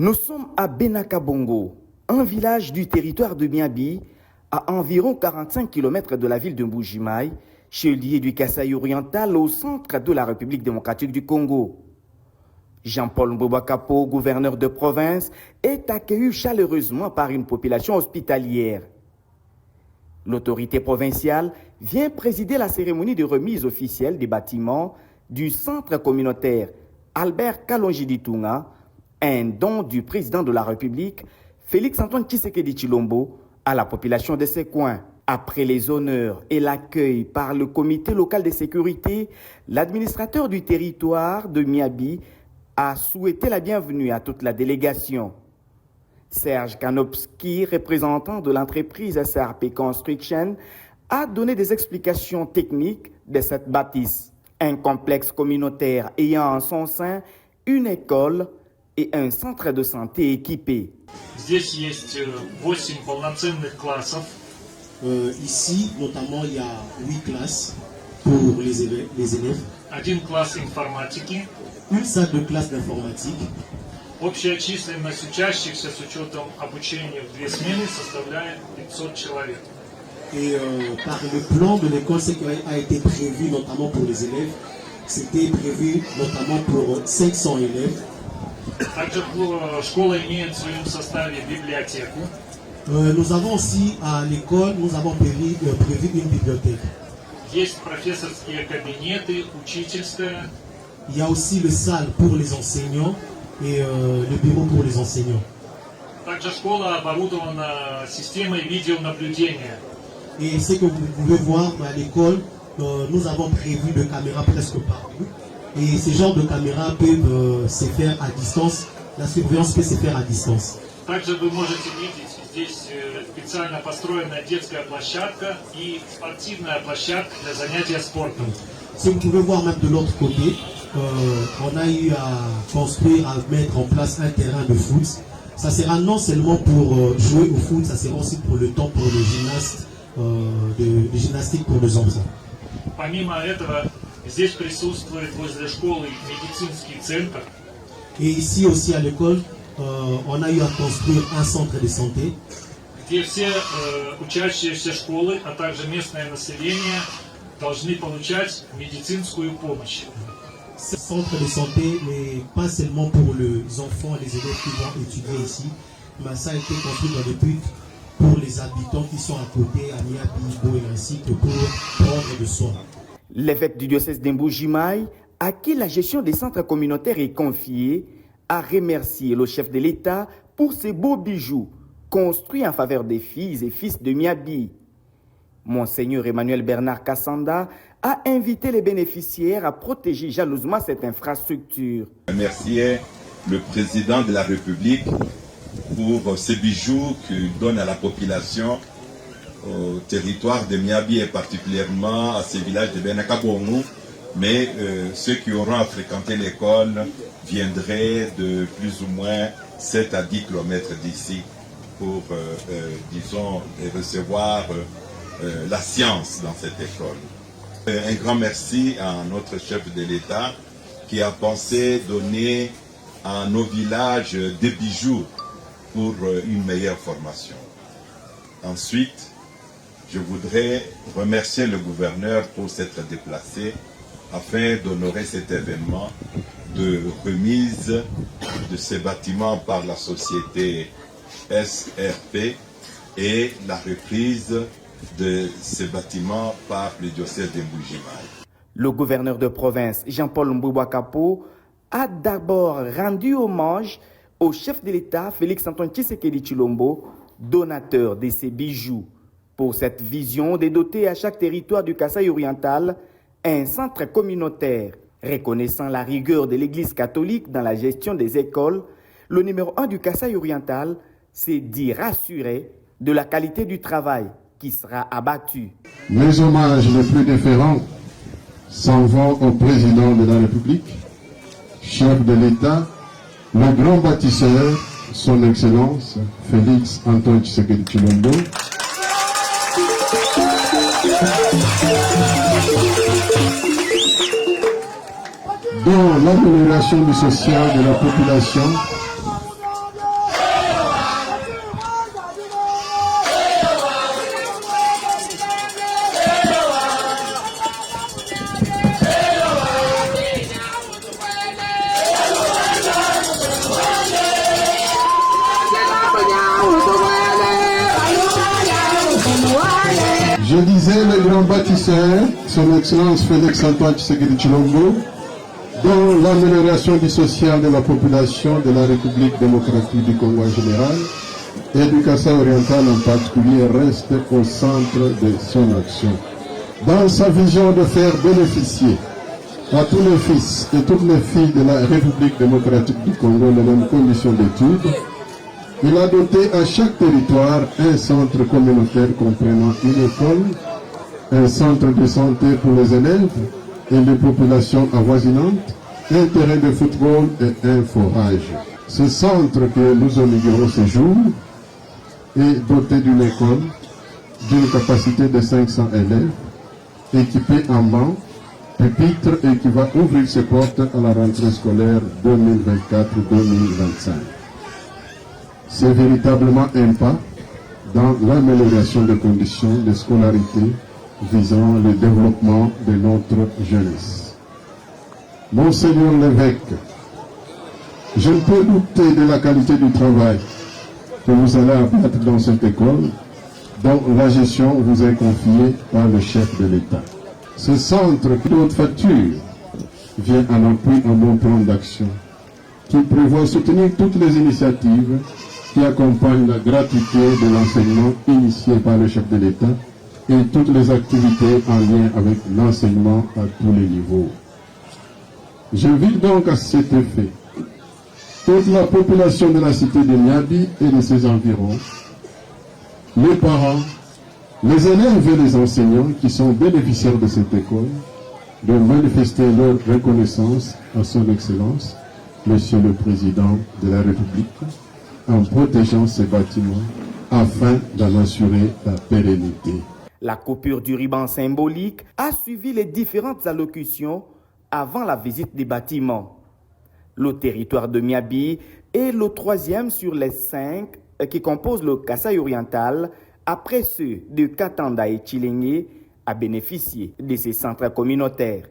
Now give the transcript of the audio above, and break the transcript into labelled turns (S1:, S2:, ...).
S1: Nous sommes à Benakabongo, un village du territoire de Miabi, à environ 45 km de la ville de Mbujimayi, chef-lieu du Kasaï oriental au centre de la République démocratique du Congo. Jean-Paul Mbouba-Kapo, gouverneur de province, est accueilli chaleureusement par une population hospitalière. L'autorité provinciale vient présider la cérémonie de remise officielle des bâtiments du centre communautaire Albert Kalonji-Ditunga, un don du président de la République, Félix-Antoine Tshisekedi Tshilombo, à la population de ces coins. Après les honneurs et l'accueil par le comité local de sécurité, l'administrateur du territoire de Miabi a souhaité la bienvenue à toute la délégation. Serge Kanopski, représentant de l'entreprise SRP Construction, a donné des explications techniques de cette bâtisse. Un complexe communautaire ayant en son sein une école et un centre de santé équipé.
S2: Ici, notamment, il y a 8 classes pour les élèves. Une salle de classe d'informatique.
S3: Общая численность учащихся с учетом обучения в 2 смены составляет 500 человек.
S2: Et par le plan de l'école, ce qui a été prévu notamment pour les élèves, c'était prévu notamment pour 500 élèves.
S3: Также школа имеет в своем составе библиотеку.
S2: Nous avons aussi à l'école, nous avons prévu une bibliothèque.
S3: Есть профессорские кабинеты, учительская.
S2: Il y a aussi le salle pour les enseignants et le bureau pour les enseignants.
S3: Также школа оборудована системой видеонаблюдения.
S2: Et ce que vous pouvez voir à l'école, nous avons prévu de caméras presque partout. Et ces genres de caméras peuvent se faire à distance. La surveillance peut se faire à distance.
S3: Также вы можете видеть здесь специально построенная детская площадка и спортивная площадка для занятия спортом.
S2: Si vous pouvez voir même de l'autre côté, on a eu à construire, à mettre en place un terrain de foot. Ça sera non seulement pour jouer au foot, ça sera aussi pour le temps pour les gymnastes, de gymnastique pour les enfants.
S3: Помимо этого, здесь присутствует возле школы медицинский центр.
S2: Et ici aussi à l'école, on a eu à construire un centre de santé.
S3: Где все учащиеся школы, а также местное население должны получать медицинскую помощь.
S2: Ce centre de santé n'est pas seulement pour les enfants et les élèves qui vont étudier ici, mais ça a été construit dans le but pour les habitants qui sont à côté, à Miabi, Boé, ainsi que pour prendre de soins.
S1: L'évêque du diocèse d'Mbujimayi, à qui la gestion des centres communautaires est confiée, a remercié le chef de l'État pour ces beaux bijoux construits en faveur des filles et fils de Miabi. Monseigneur Emmanuel Bernard Kassanda a invité les bénéficiaires à protéger jalousement cette infrastructure.
S4: Remercier le président de la République pour ces bijoux qu'il donne à la population au territoire de Miabi et particulièrement à ces villages de Benakabongo. Mais ceux qui auront à fréquenter l'école viendraient de plus ou moins 7 à 10 km d'ici pour, disons, recevoir la science dans cette école. Un grand merci à notre chef de l'État qui a pensé donner à nos villages des bijoux pour une meilleure formation. Ensuite, je voudrais remercier le gouverneur pour s'être déplacé afin d'honorer cet événement de remise de ces bâtiments par la société SRP et la reprise de ces bâtiments par le diocèse de Mbujimayi.
S1: Le gouverneur de province, Jean-Paul Mbouba-Kapo, a d'abord rendu hommage au chef de l'État, Félix-Antoine Tshisekedi Tshilombo, donateur de ces bijoux. Pour cette vision de doter à chaque territoire du Kasaï oriental un centre communautaire. Reconnaissant la rigueur de l'Église catholique dans la gestion des écoles, le numéro 1 du Kasaï oriental s'est dit rassuré de la qualité du travail qui sera abattu.
S5: Mes hommages les plus déférents s'en vont au président de la République, chef de l'État, le grand bâtisseur, son Excellence Félix-Antoine Tshisekedi Tshilombo, dont l'amélioration du social de la population bâtisseur, son Excellence Félix-Antoine Tshisekedi Tshilombo, dont l'amélioration du social de la population de la République démocratique du Congo en général et du Kasaï oriental en particulier reste au centre de son action. Dans sa vision de faire bénéficier à tous les fils et toutes les filles de la République démocratique du Congo les mêmes conditions d'études, il a doté à chaque territoire un centre communautaire comprenant une école, un centre de santé pour les élèves et les populations avoisinantes, un terrain de football et un forage. Ce centre que nous inaugurons ce jour est doté d'une école d'une capacité de 500 élèves, équipée en bancs, pupitres et qui va ouvrir ses portes à la rentrée scolaire 2024-2025. C'est véritablement un pas dans l'amélioration des conditions de scolarité visant le développement de notre jeunesse. Monseigneur l'évêque, je ne peux douter de la qualité du travail que vous allez abattre dans cette école, dont la gestion vous est confiée par le chef de l'État. Ce centre de haute facture vient en appui à mon plan d'action qui prévoit soutenir toutes les initiatives qui accompagnent la gratuité de l'enseignement initié par le chef de l'État et toutes les activités en lien avec l'enseignement à tous les niveaux. J'invite donc à cet effet toute la population de la cité de Miabi et de ses environs, les parents, les élèves et les enseignants qui sont bénéficiaires de cette école, de manifester leur reconnaissance à son Excellence, Monsieur le Président de la République, en protégeant ces bâtiments afin d'en assurer la pérennité.
S1: La coupure du ruban symbolique a suivi les différentes allocutions avant la visite des bâtiments. Le territoire de Miabi est le troisième sur les 5 qui composent le Kasaï oriental, après ceux de Katanda et Tshilenge, à bénéficier de ces centres communautaires.